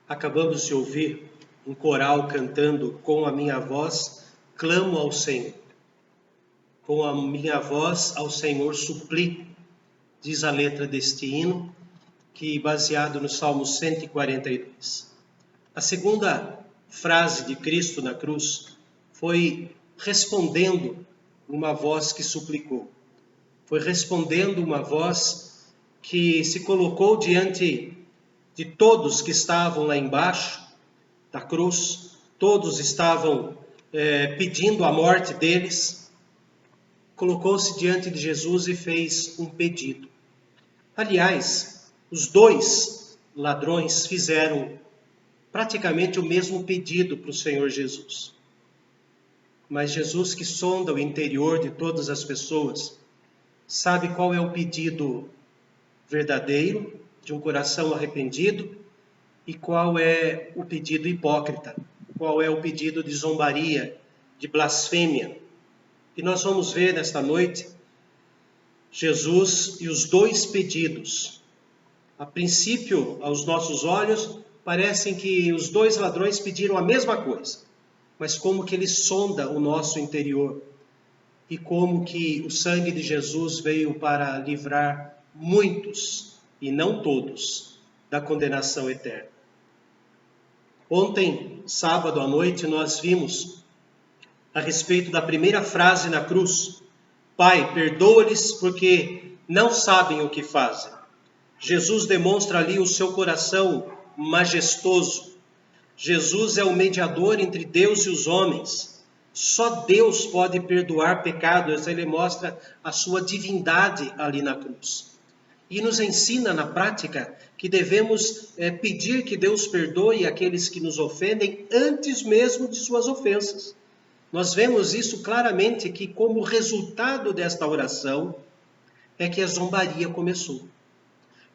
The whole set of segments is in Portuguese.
Acabamos de ouvir um coral cantando com a minha voz, clamo ao Senhor. Com a minha voz ao Senhor suplico, diz a letra deste hino, que baseado no Salmo 142. A segunda frase de Cristo na cruz foi respondendo uma voz que suplicou. Foi respondendo uma voz que se colocou diante de todos que estavam lá embaixo da cruz. Todos estavam pedindo a morte deles. Colocou-se diante de Jesus e fez um pedido. Aliás, os dois ladrões fizeram praticamente o mesmo pedido para o Senhor Jesus. Mas Jesus, que sonda o interior de todas as pessoas, sabe qual é o pedido verdadeiro de um coração arrependido e qual é o pedido hipócrita, qual é o pedido de zombaria, de blasfêmia. E nós vamos ver nesta noite Jesus e os dois pedidos. A princípio, aos nossos olhos, parecem que os dois ladrões pediram a mesma coisa, mas como que ele sonda o nosso interior e como que o sangue de Jesus veio para livrar muitos, e não todos, da condenação eterna. Ontem, sábado à noite, nós vimos a respeito da primeira frase na cruz: Pai, perdoa-lhes porque não sabem o que fazem. Jesus demonstra ali o seu coração majestoso. Jesus é o mediador entre Deus e os homens. Só Deus pode perdoar pecados. Ele mostra a sua divindade ali na cruz. E nos ensina na prática que devemos pedir que Deus perdoe aqueles que nos ofendem antes mesmo de suas ofensas. Nós vemos isso claramente, que como resultado desta oração é que a zombaria começou.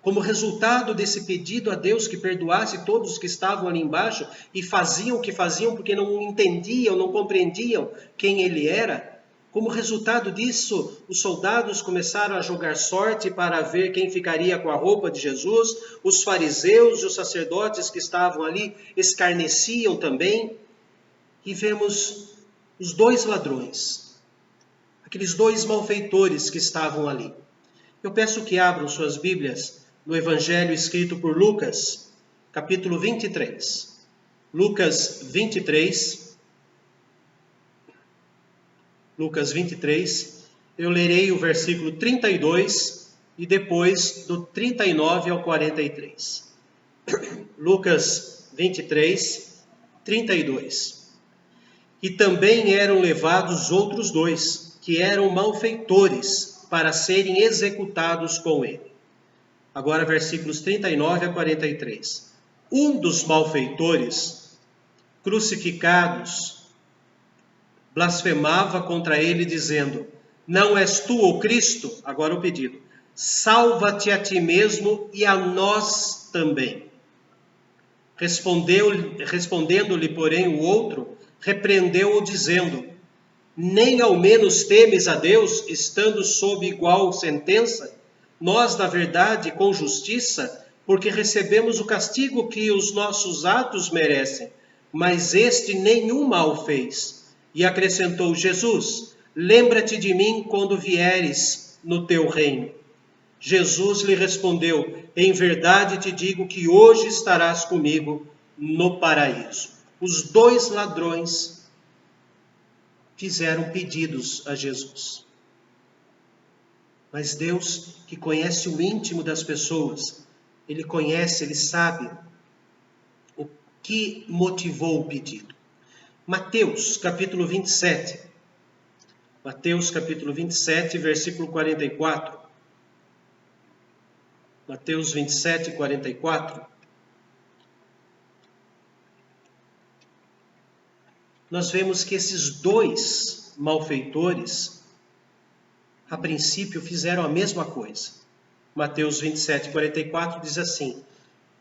Como resultado desse pedido a Deus que perdoasse todos que estavam ali embaixo e faziam o que faziam porque não entendiam, não compreendiam quem ele era, como resultado disso, os soldados começaram a jogar sorte para ver quem ficaria com a roupa de Jesus. Os fariseus e os sacerdotes que estavam ali escarneciam também. E vemos os dois ladrões, aqueles dois malfeitores que estavam ali. Eu peço que abram suas Bíblias no Evangelho escrito por Lucas, capítulo 23. Lucas 23, eu lerei o versículo 32 e depois do 39 ao 43. Lucas 23, 32. E também eram levados outros dois, que eram malfeitores, para serem executados com ele. Agora, versículos 39 a 43. Um dos malfeitores, crucificados, blasfemava contra ele, dizendo: Não és tu o Cristo? Agora o pedido: salva-te a ti mesmo e a nós também. Respondendo-lhe, porém, o outro, repreendeu-o, dizendo: Nem ao menos temes a Deus, estando sob igual sentença? Nós, na verdade, com justiça, porque recebemos o castigo que os nossos atos merecem, mas este nenhum mal fez. E acrescentou Jesus: Lembra-te de mim quando vieres no teu reino. Jesus lhe respondeu: Em verdade te digo que hoje estarás comigo no paraíso. Os dois ladrões fizeram pedidos a Jesus. Mas Deus, que conhece o íntimo das pessoas, Ele conhece, Ele sabe o que motivou o pedido. Mateus, capítulo 27. Mateus, capítulo 27, versículo 44. Mateus 27, 44. Nós vemos que esses dois malfeitores, a princípio, fizeram a mesma coisa. Mateus 27, 44 diz assim: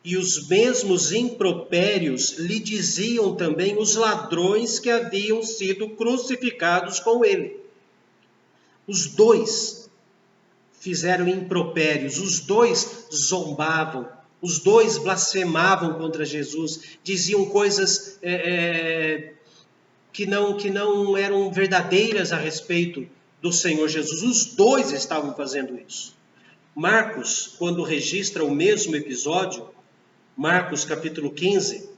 E os mesmos impropérios lhe diziam também os ladrões que haviam sido crucificados com ele. Os dois fizeram impropérios, os dois zombavam, Os dois blasfemavam contra Jesus, diziam coisas que não eram verdadeiras a respeito do Senhor Jesus. Os dois estavam fazendo isso. Marcos, quando registra o mesmo episódio, Marcos capítulo 15,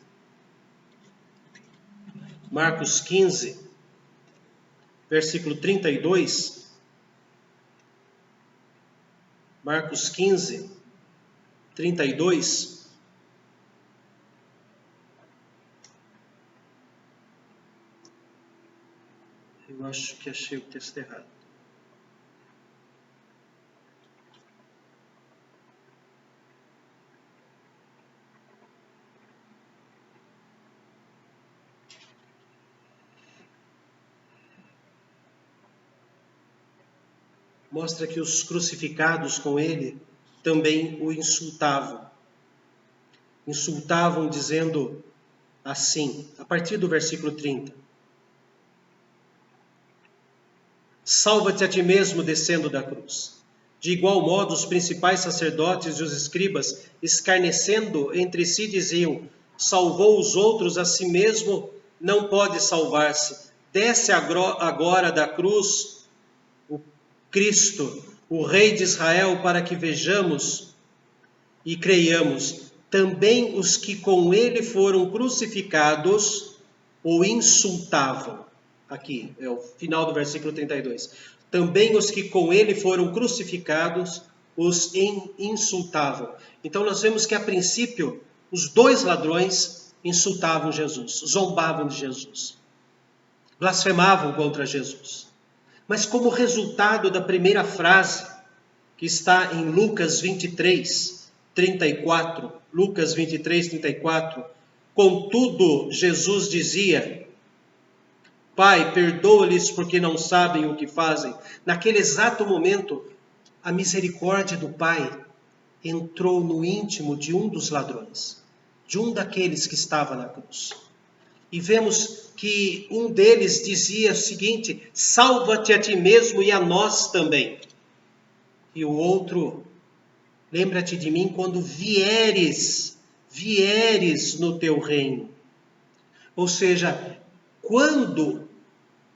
Marcos 15, versículo 32, Marcos 15, 32, eu acho que achei o texto errado. Mostra que os crucificados com ele também o insultavam. Insultavam dizendo assim, a partir do versículo 30. Salva-te a ti mesmo descendo da cruz. De igual modo, os principais sacerdotes e os escribas, escarnecendo entre si, diziam: salvou os outros, a si mesmo não pode salvar-se. Desce agora da cruz o Cristo, o Rei de Israel, para que vejamos e creiamos. Também os que com ele foram crucificados o insultavam. Aqui é o final do versículo 32. Também os que com ele foram crucificados os insultavam. Então nós vemos que a princípio os dois ladrões insultavam Jesus, zombavam de Jesus, blasfemavam contra Jesus. Mas como resultado da primeira frase, que está em Lucas 23, 34, Lucas 23, 34, contudo, Jesus dizia: Pai, perdoa-lhes porque não sabem o que fazem. Naquele exato momento, a misericórdia do Pai entrou no íntimo de um dos ladrões, de um daqueles que estava na cruz. E vemos que um deles dizia o seguinte: salva-te a ti mesmo e a nós também. E o outro: lembra-te de mim quando vieres no teu reino. Ou seja, quando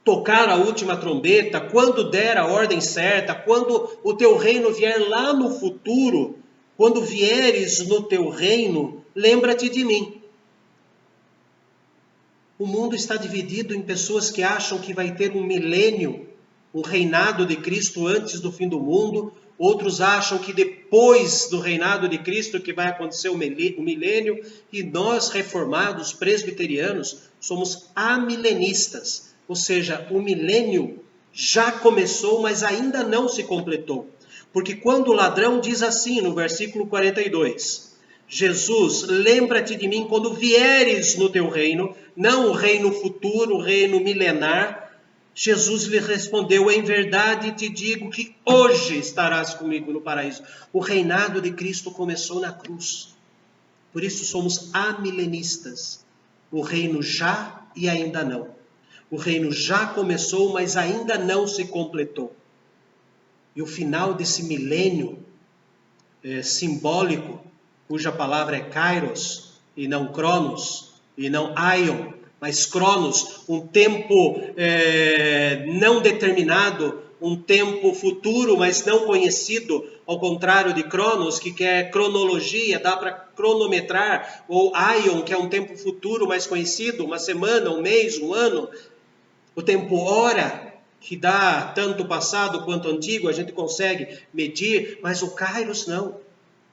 tocar a última trombeta, quando der a ordem certa, quando o teu reino vier lá no futuro, quando vieres no teu reino, lembra-te de mim. O mundo está dividido em pessoas que acham que vai ter um milênio, um reinado de Cristo antes do fim do mundo. Outros acham que depois do reinado de Cristo que vai acontecer o milênio. E nós, reformados, presbiterianos, somos amilenistas. Ou seja, o milênio já começou, mas ainda não se completou. Porque quando o ladrão diz assim no versículo 42... Jesus, lembra-te de mim quando vieres no teu reino, não o reino futuro, o reino milenar. Jesus lhe respondeu: em verdade te digo que hoje estarás comigo no paraíso. O reinado de Cristo começou na cruz. Por isso somos amilenistas. O reino já e ainda não. O reino já começou, mas ainda não se completou. E o final desse milênio simbólico, cuja palavra é kairos, e não cronos, e não aion, mas cronos, um tempo não determinado, um tempo futuro, mas não conhecido, ao contrário de cronos, que quer cronologia, dá para cronometrar, ou aion, que é um tempo futuro, mais conhecido, uma semana, um mês, um ano, o tempo hora, que dá tanto passado quanto antigo, a gente consegue medir, mas o kairos não,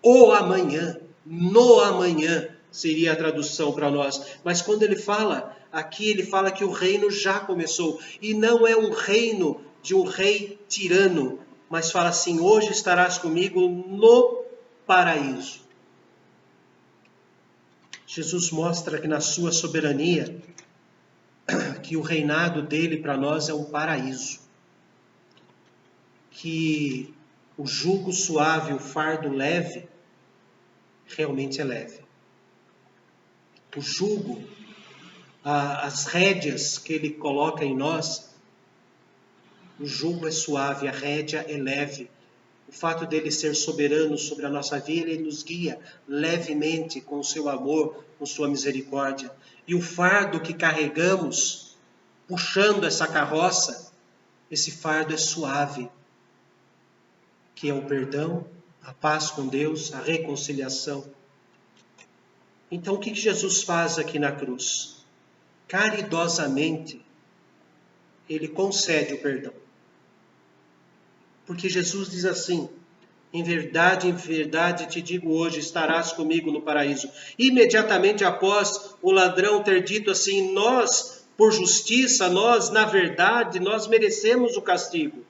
o amanhã. No amanhã seria a tradução para nós. Mas quando ele fala, aqui ele fala que o reino já começou. E não é um reino de um rei tirano, mas fala assim: hoje estarás comigo no paraíso. Jesus mostra que na sua soberania, que o reinado dele para nós é um paraíso. Que o jugo suave, o fardo leve, realmente é leve. O jugo, as rédeas que ele coloca em nós, o jugo é suave, a rédea é leve. o fato dele ser soberano sobre a nossa vida, ele nos guia levemente com o seu amor, com sua misericórdia. E o fardo que carregamos, puxando essa carroça, esse fardo é suave, que é o perdão, a paz com Deus, a reconciliação. Então o que Jesus faz aqui na cruz? Caridosamente, ele concede o perdão. Porque Jesus diz assim: em verdade te digo hoje, estarás comigo no paraíso. Imediatamente após o ladrão ter dito assim: nós, por justiça, nós, na verdade, nós merecemos o castigo.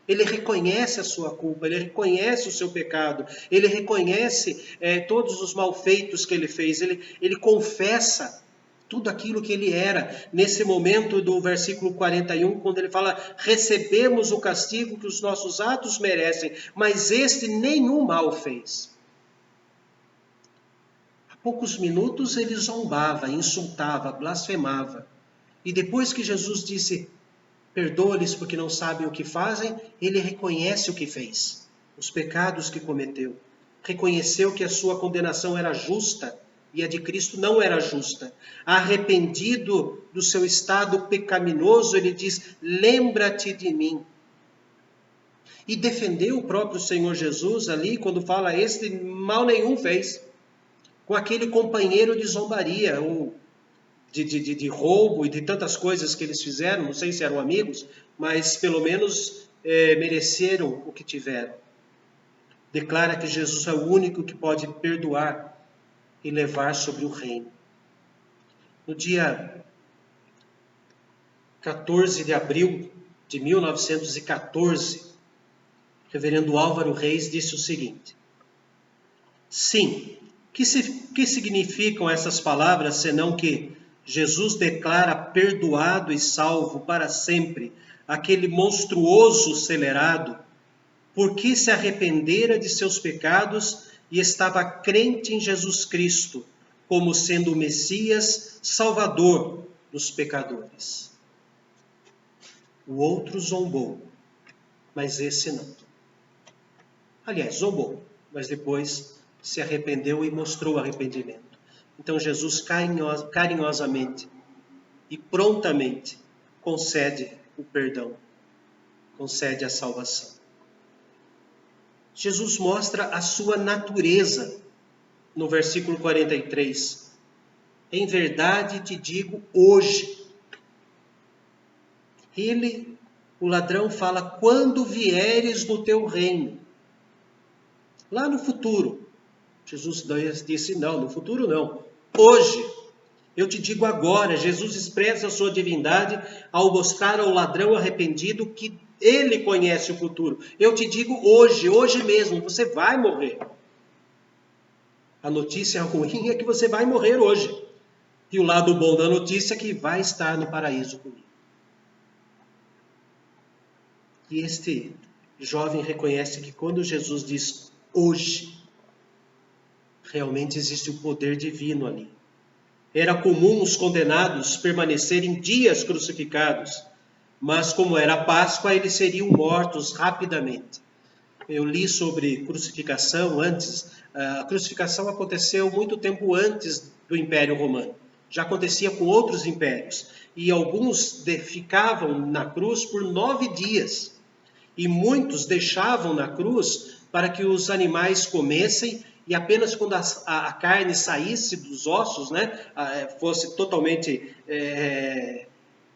Ele reconhece a sua culpa, ele reconhece o seu pecado, ele reconhece todos os malfeitos que ele fez, ele confessa tudo aquilo que ele era. Nesse momento do versículo 41, quando ele fala: recebemos o castigo que os nossos atos merecem, mas este nenhum mal fez. Há poucos minutos ele zombava, insultava, blasfemava. E depois que Jesus disse: perdoa-lhes porque não sabem o que fazem, ele reconhece o que fez, os pecados que cometeu. Reconheceu que a sua condenação era justa e a de Cristo não era justa. Arrependido do seu estado pecaminoso, ele diz: lembra-te de mim. E defendeu o próprio Senhor Jesus ali, quando fala: este mal nenhum fez, com aquele companheiro de zombaria, ou de roubo e de tantas coisas que eles fizeram. Não sei se eram amigos, mas pelo menos mereceram o que tiveram. Declara que Jesus é o único que pode perdoar e levar sobre o reino. No dia 14 de abril de 1914, o reverendo Álvaro Reis disse o seguinte: sim, que significam essas palavras, senão que Jesus declara perdoado e salvo para sempre aquele monstruoso celerado, porque se arrependera de seus pecados e estava crente em Jesus Cristo, como sendo o Messias, Salvador dos pecadores. O outro zombou, mas esse não. Aliás, zombou, mas depois se arrependeu e mostrou arrependimento. Então Jesus carinhosamente e prontamente concede o perdão, concede a salvação. Jesus mostra a sua natureza no versículo 43. Em verdade te digo hoje. O ladrão fala: quando vieres no teu reino. Lá no futuro. Jesus disse: não, no futuro não. Hoje, eu te digo agora. Jesus expressa a sua divindade ao mostrar ao ladrão arrependido que ele conhece o futuro. Eu te digo hoje, hoje mesmo, você vai morrer. A notícia ruim é que você vai morrer hoje. E o lado bom da notícia é que vai estar no paraíso comigo. E este jovem reconhece que quando Jesus diz hoje, realmente existe o poder divino ali. Era comum os condenados permanecerem dias crucificados, mas como era Páscoa, eles seriam mortos rapidamente. Eu li sobre crucificação antes. A crucificação aconteceu muito tempo antes do Império Romano. Já acontecia com outros impérios. E alguns ficavam na cruz por 9 dias. E muitos deixavam na cruz para que os animais comessem, e apenas quando a carne saísse dos ossos, fosse totalmente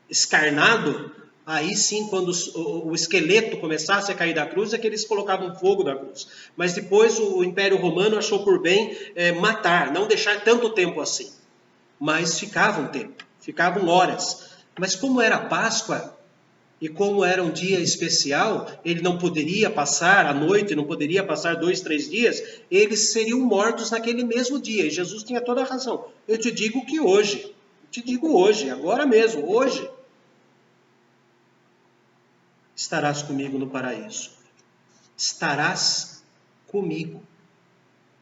escarnado, aí sim, quando o esqueleto começasse a cair da cruz, é que eles colocavam fogo na cruz. Mas depois o Império Romano achou por bem matar, não deixar tanto tempo assim. Mas ficava um tempo, ficavam horas. Mas como era Páscoa, e como era um dia especial, ele não poderia passar a noite, não poderia passar 2, 3 dias, eles seriam mortos naquele mesmo dia. E Jesus tinha toda a razão. Eu te digo que hoje, agora mesmo, hoje, estarás comigo no paraíso. Estarás comigo.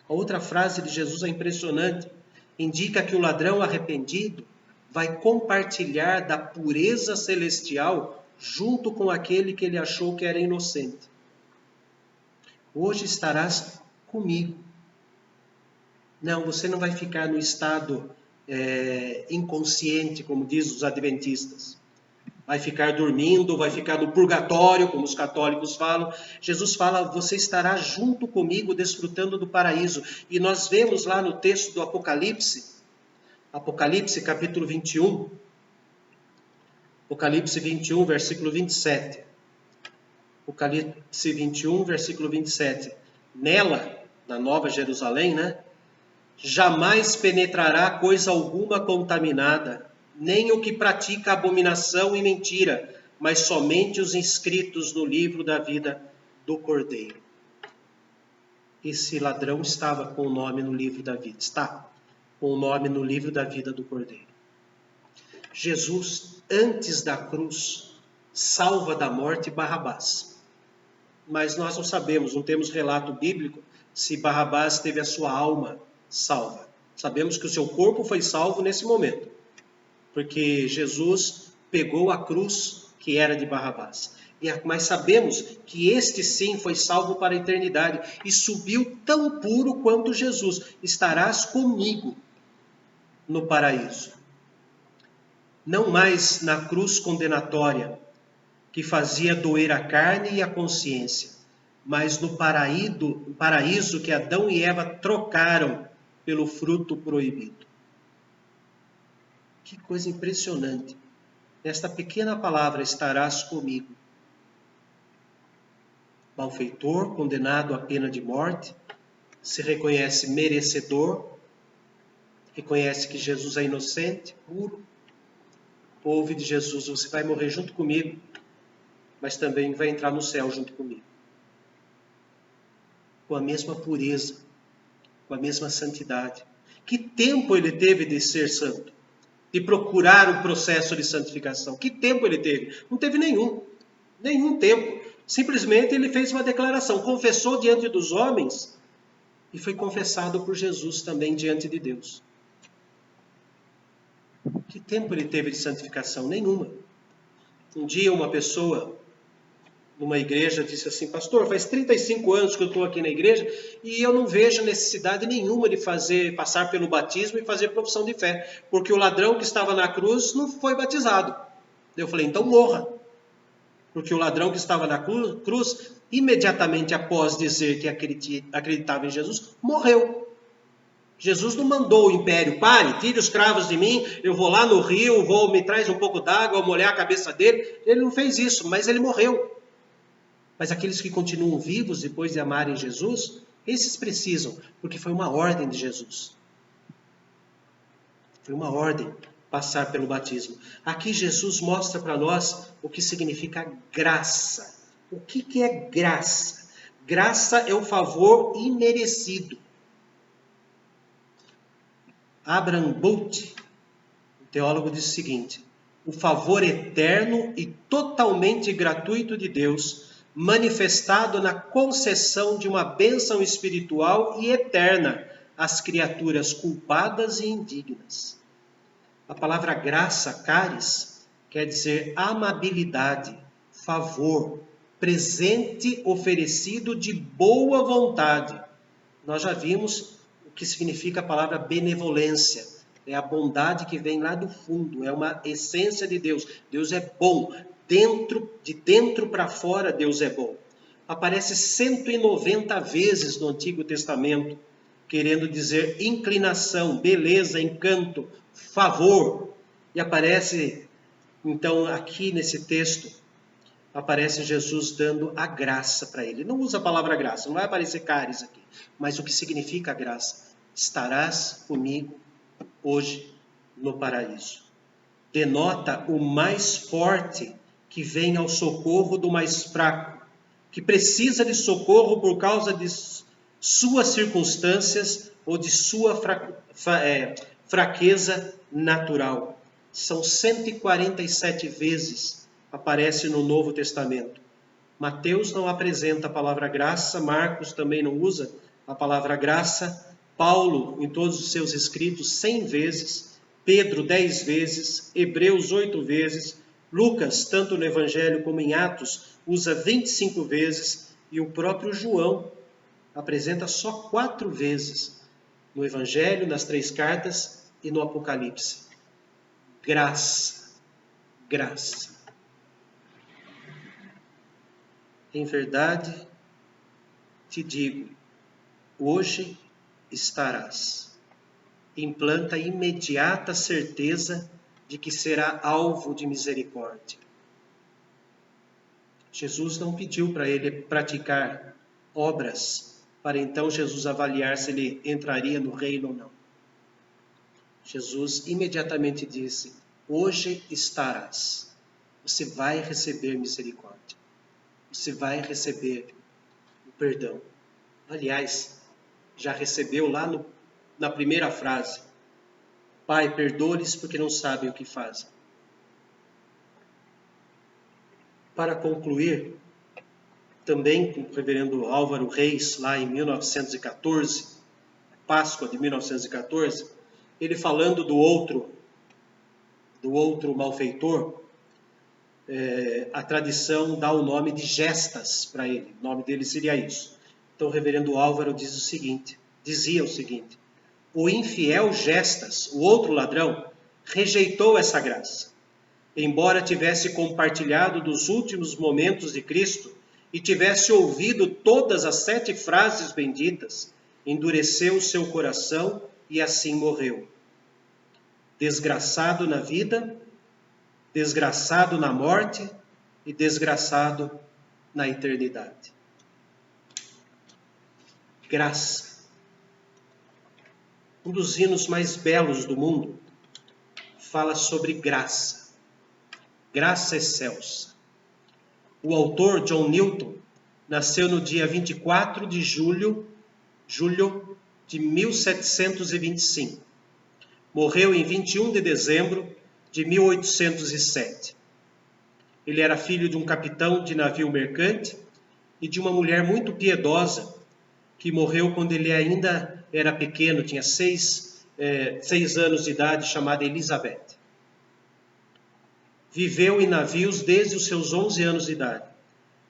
A outra frase de Jesus é impressionante. Indica que o ladrão arrependido vai compartilhar da pureza celestial junto com aquele que ele achou que era inocente. Hoje estarás comigo. Não, você não vai ficar no estado inconsciente, como diz os adventistas. Vai ficar dormindo, vai ficar no purgatório, como os católicos falam. Jesus fala, você estará junto comigo, desfrutando do paraíso. E nós vemos lá no texto do Apocalipse, capítulo 21, Apocalipse 21, versículo 27. Apocalipse 21, versículo 27. Nela, na Nova Jerusalém, jamais penetrará coisa alguma contaminada, nem o que pratica abominação e mentira, mas somente os inscritos no livro da vida do Cordeiro. Esse ladrão estava com o nome no livro da vida. Está com o nome no livro da vida do Cordeiro. Jesus, antes da cruz, salva da morte Barrabás. Mas nós não sabemos, não temos relato bíblico, se Barrabás teve a sua alma salva. Sabemos que o seu corpo foi salvo nesse momento, porque Jesus pegou a cruz que era de Barrabás. Mas sabemos que este sim foi salvo para a eternidade e subiu tão puro quanto Jesus. Estarás comigo no paraíso. Não mais na cruz condenatória, que fazia doer a carne e a consciência, mas no paraíso que Adão e Eva trocaram pelo fruto proibido. Que coisa impressionante. Nesta pequena palavra, estarás comigo. Malfeitor, condenado à pena de morte, se reconhece merecedor, reconhece que Jesus é inocente, puro, ouve de Jesus, você vai morrer junto comigo, mas também vai entrar no céu junto comigo. Com a mesma pureza, com a mesma santidade. Que tempo ele teve de ser santo? De procurar o processo de santificação. Que tempo ele teve? Não teve nenhum tempo. Simplesmente ele fez uma declaração, confessou diante dos homens e foi confessado por Jesus também diante de Deus. Que tempo ele teve de santificação? Nenhuma. Um dia uma pessoa numa igreja disse assim, pastor, faz 35 anos que eu estou aqui na igreja e eu não vejo necessidade nenhuma de passar pelo batismo e fazer profissão de fé, porque o ladrão que estava na cruz não foi batizado. Eu falei, então morra. Porque o ladrão que estava na cruz, imediatamente após dizer que acreditava em Jesus, morreu. Jesus não mandou o império, pare, tire os cravos de mim, eu vou lá no rio, me traz um pouco d'água, molhar a cabeça dele. Ele não fez isso, mas ele morreu. Mas aqueles que continuam vivos depois de amarem Jesus, esses precisam, porque foi uma ordem de Jesus. Foi uma ordem passar pelo batismo. Aqui Jesus mostra para nós o que significa graça. O que é graça? Graça é o favor imerecido. Abraham Bolte, o teólogo, diz o seguinte, o favor eterno e totalmente gratuito de Deus, manifestado na concessão de uma bênção espiritual e eterna às criaturas culpadas e indignas. A palavra graça, charis, quer dizer amabilidade, favor, presente oferecido de boa vontade. Nós já vimos o que significa a palavra benevolência. É a bondade que vem lá do fundo, é uma essência de Deus. Deus é bom. De dentro para fora, Deus é bom. Aparece 190 vezes no Antigo Testamento, querendo dizer inclinação, beleza, encanto, favor. E aparece, então, aqui nesse texto, aparece Jesus dando a graça para ele. Não usa a palavra graça, não vai aparecer charis aqui. Mas o que significa a graça? Estarás comigo hoje no paraíso. Denota o mais forte que vem ao socorro do mais fraco, que precisa de socorro por causa de suas circunstâncias ou de sua fraqueza natural. São 147 vezes aparece no Novo Testamento. Mateus não apresenta a palavra graça, Marcos também não usa a palavra graça, Paulo, em todos os seus escritos, 100 vezes, Pedro, 10 vezes, Hebreus, 8 vezes, Lucas, tanto no Evangelho como em Atos, usa 25 vezes, e o próprio João, apresenta só 4 vezes no Evangelho, nas 3 cartas e no Apocalipse. Graça, graça. Em verdade, te digo, hoje estarás. Implanta a imediata certeza de que será alvo de misericórdia. Jesus não pediu para ele praticar obras, para então Jesus avaliar se ele entraria no reino ou não. Jesus imediatamente disse, hoje estarás. Você vai receber misericórdia. Você vai receber o perdão. Aliás, já recebeu lá na primeira frase. Pai, perdoa-lhes porque não sabem o que fazem. Para concluir, também com o reverendo Álvaro Reis, lá em 1914, Páscoa de 1914, ele falando do outro malfeitor, a tradição dá o nome de Gestas para ele. O nome dele seria isso. Então o reverendo Álvaro dizia o seguinte, o infiel Gestas, o outro ladrão, rejeitou essa graça. Embora tivesse compartilhado dos últimos momentos de Cristo e tivesse ouvido todas as 7 frases benditas, endureceu seu coração e assim morreu. Desgraçado na vida, desgraçado na morte e desgraçado na eternidade. Graça. Um dos hinos mais belos do mundo fala sobre graça. Graça excelsa. O autor, John Newton, nasceu no dia 24 de julho de 1725. Morreu em 21 de dezembro de 1807. Ele era filho de um capitão de navio mercante e de uma mulher muito piedosa, que morreu quando ele ainda era pequeno, tinha 6 anos de idade, chamada Elizabeth. Viveu em navios desde os seus 11 anos de idade.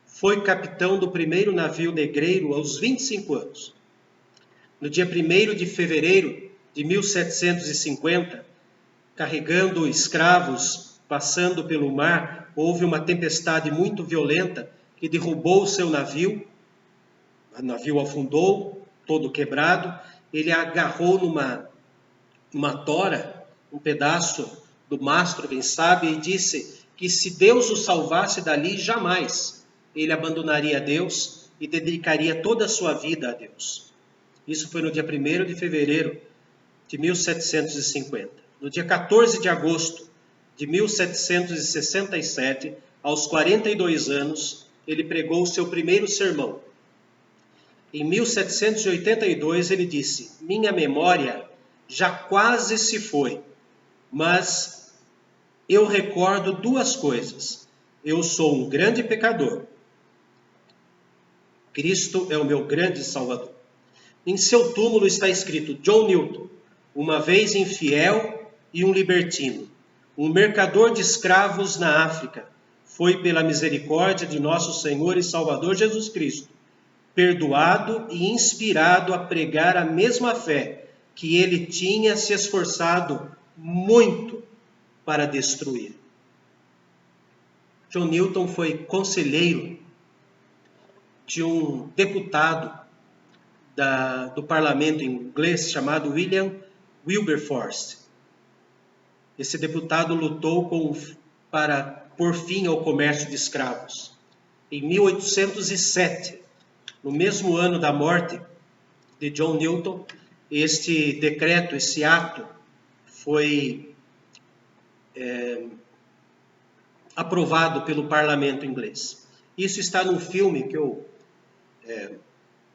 Foi capitão do primeiro navio negreiro aos 25 anos. No dia 1º de fevereiro de 1750, carregando escravos, passando pelo mar, houve uma tempestade muito violenta que derrubou o seu navio. O navio afundou, todo quebrado. Ele agarrou numa tora, um pedaço do mastro, quem sabe, e disse que se Deus o salvasse dali, jamais ele abandonaria Deus e dedicaria toda a sua vida a Deus. Isso foi no dia 1º de fevereiro de 1750. No dia 14 de agosto de 1767, aos 42 anos, ele pregou o seu primeiro sermão. Em 1782, ele disse, minha memória já quase se foi, mas eu recordo 2 coisas. Eu sou um grande pecador. Cristo é o meu grande Salvador. Em seu túmulo está escrito, John Newton, uma vez infiel e um libertino, um mercador de escravos na África, foi pela misericórdia de nosso Senhor e Salvador Jesus Cristo, perdoado e inspirado a pregar a mesma fé que ele tinha se esforçado muito para destruir. John Newton foi conselheiro de um deputado do parlamento inglês chamado William Wilberforce. Esse deputado lutou para pôr fim ao comércio de escravos. Em 1807, no mesmo ano da morte de John Newton, este decreto, esse ato, foi aprovado pelo parlamento inglês. Isso está num filme que eu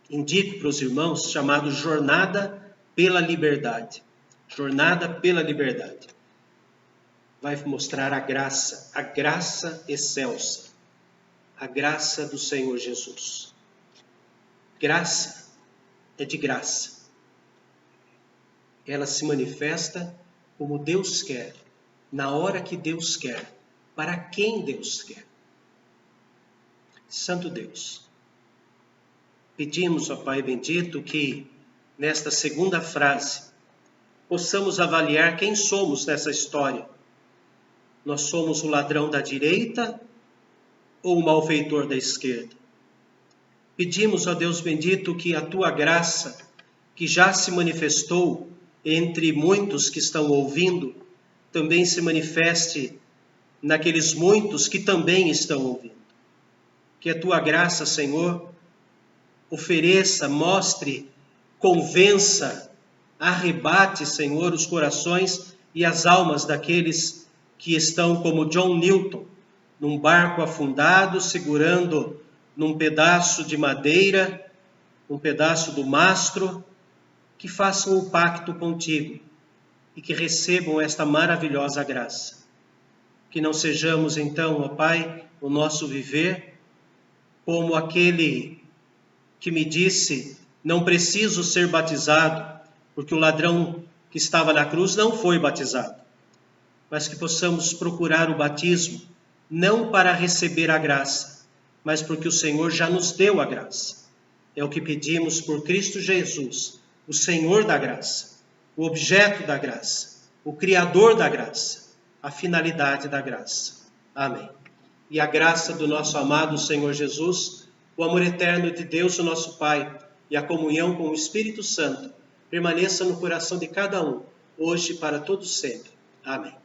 indico para os irmãos, chamado Jornada pela Liberdade. Jornada pela Liberdade. Vai mostrar a graça excelsa, a graça do Senhor Jesus. Graça é de graça. Ela se manifesta como Deus quer, na hora que Deus quer, para quem Deus quer. Santo Deus, Pedimos, ó Pai bendito, que nesta segunda frase possamos avaliar quem somos nessa história. Nós somos o ladrão da direita ou o malfeitor da esquerda? Pedimos, ó Deus bendito, que a tua graça, que já se manifestou entre muitos que estão ouvindo, também se manifeste naqueles muitos que também estão ouvindo. Que a tua graça, Senhor, ofereça, mostre, convença, arrebate, Senhor, os corações e as almas daqueles que estão como John Newton, num barco afundado, segurando num pedaço de madeira, um pedaço do mastro, que façam um pacto contigo e que recebam esta maravilhosa graça. Que não sejamos então, ó Pai, o nosso viver, como aquele que me disse, não preciso ser batizado, porque o ladrão que estava na cruz não foi batizado, mas que possamos procurar o batismo, não para receber a graça, mas porque o Senhor já nos deu a graça. É o que pedimos por Cristo Jesus, o Senhor da graça, o objeto da graça, o Criador da graça, a finalidade da graça. Amém. E a graça do nosso amado Senhor Jesus, o amor eterno de Deus, o nosso Pai, e a comunhão com o Espírito Santo, permaneça no coração de cada um, hoje e para todos sempre. Amém.